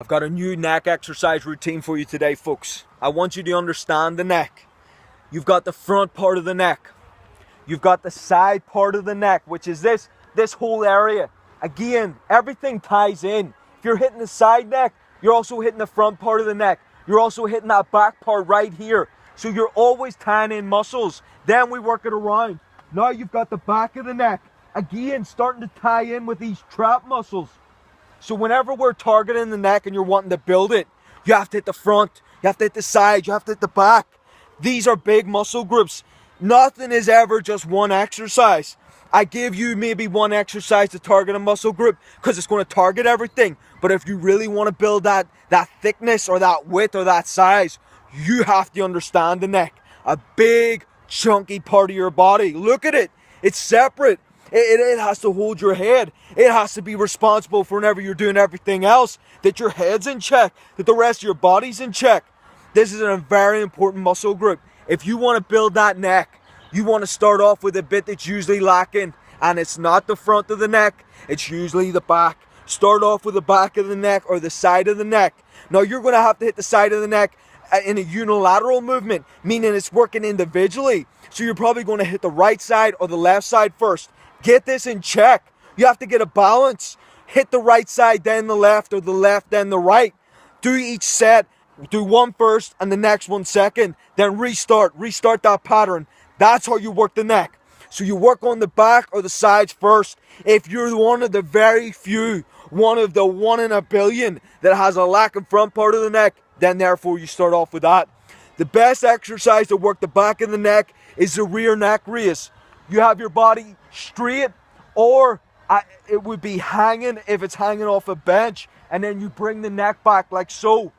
I've got a new neck exercise routine for you today, folks. I want you to understand the neck. You've got the front part of the neck. You've got the side part of the neck, which is this whole area. Again, everything ties in. If you're hitting the side neck, you're also hitting the front part of the neck. You're also hitting that back part right here. So you're always tying in muscles. Then we work it around. Now you've got the back of the neck. Again, starting to tie in with these trap muscles. So whenever we're targeting the neck and you're wanting to build it, you have to hit the front, you have to hit the side, you have to hit the back. These are big muscle groups. Nothing is ever just one exercise. I give you maybe one exercise to target a muscle group because it's going to target everything. But if you really want to build that thickness or that width or that size, you have to understand the neck. A big, chunky part of your body. Look at it. It's separate. It has to hold your head. It has to be responsible for whenever you're doing everything else, that your head's in check, that the rest of your body's in check. This is a very important muscle group. If you want to build that neck, you want to start off with a bit that's usually lacking, and it's not the front of the neck, it's usually the back. Start off with the back of the neck or the side of the neck. Now you're going to have to hit the side of the neck in a unilateral movement, meaning it's working individually. So you're probably going to hit the right side or the left side first. Get this in check. You have to get a balance. Hit the right side, then the left, or the left, then the right. Do each set. Do one first and the next one second. Then restart. Restart that pattern. That's how you work the neck. So you work on the back or the sides first. If you're one of the very few, one of the 1 in a billion that has a lacking front part of the neck, then therefore you start off with that. The best exercise to work the back of the neck is the rear neck raise. You have your body straight, or it would be hanging if it's hanging off a bench, and then you bring the neck back like so.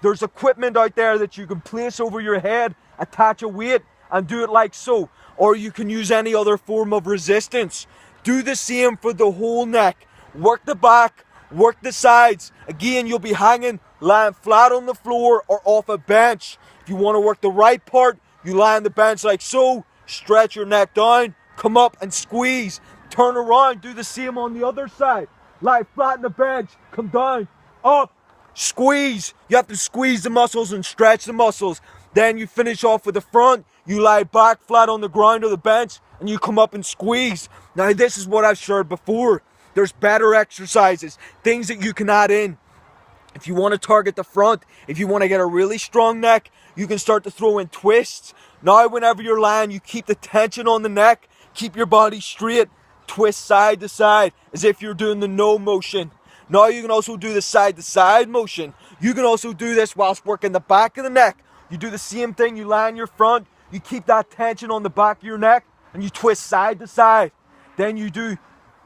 There's equipment out there that you can place over your head, attach a weight, and do it like so. Or you can use any other form of resistance. Do the same for the whole neck. Work the back, work the sides. Again, you'll be hanging, lying flat on the floor or off a bench. If you want to work the right part, you lie on the bench like so, stretch your neck down, come up and squeeze. Turn around, do the same on the other side. Lie flat on the bench, come down, up, squeeze. You have to squeeze the muscles and stretch the muscles. Then you finish off with the front. You lie back flat on the ground or the bench and you come up and squeeze. Now this is what I've shared before. There's better exercises, things that you can add in. If you want to target the front, if you want to get a really strong neck, you can start to throw in twists. Now whenever you're lying, you keep the tension on the neck, keep your body straight, twist side to side as if you're doing the no motion. Now you can also do the side to side motion. You can also do this whilst working the back of the neck. You do the same thing, you lie on your front, you keep that tension on the back of your neck and you twist side to side. Then you do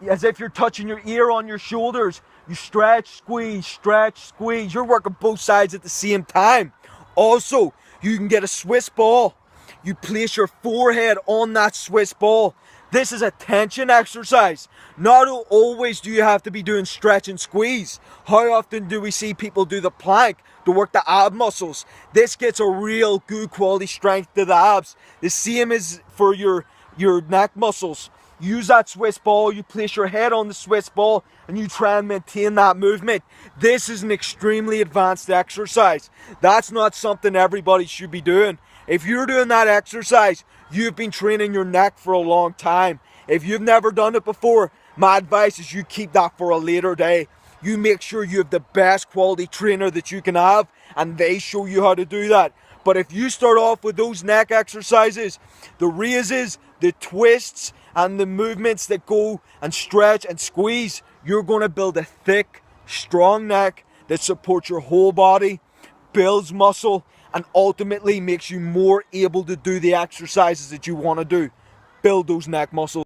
as if you're touching your ear on your shoulders. You stretch, squeeze. You're working both sides at the same time. Also, you can get a Swiss ball. You place your forehead on that Swiss ball. This is a tension exercise. Not always do you have to be doing stretch and squeeze. How often do we see people do the plank to work the ab muscles? This gets a real good quality strength to the abs. The same is for your neck muscles. Use that Swiss ball, you place your head on the Swiss ball and you try and maintain that movement. This is an extremely advanced exercise. That's not something everybody should be doing. If you're doing that exercise, you've been training your neck for a long time. If you've never done it before, my advice is you keep that for a later day. You make sure you have the best quality trainer that you can have and they show you how to do that. But if you start off with those neck exercises, the raises, the twists, and the movements that go and stretch and squeeze, you're going to build a thick, strong neck that supports your whole body, builds muscle, and ultimately makes you more able to do the exercises that you want to do. Build those neck muscles.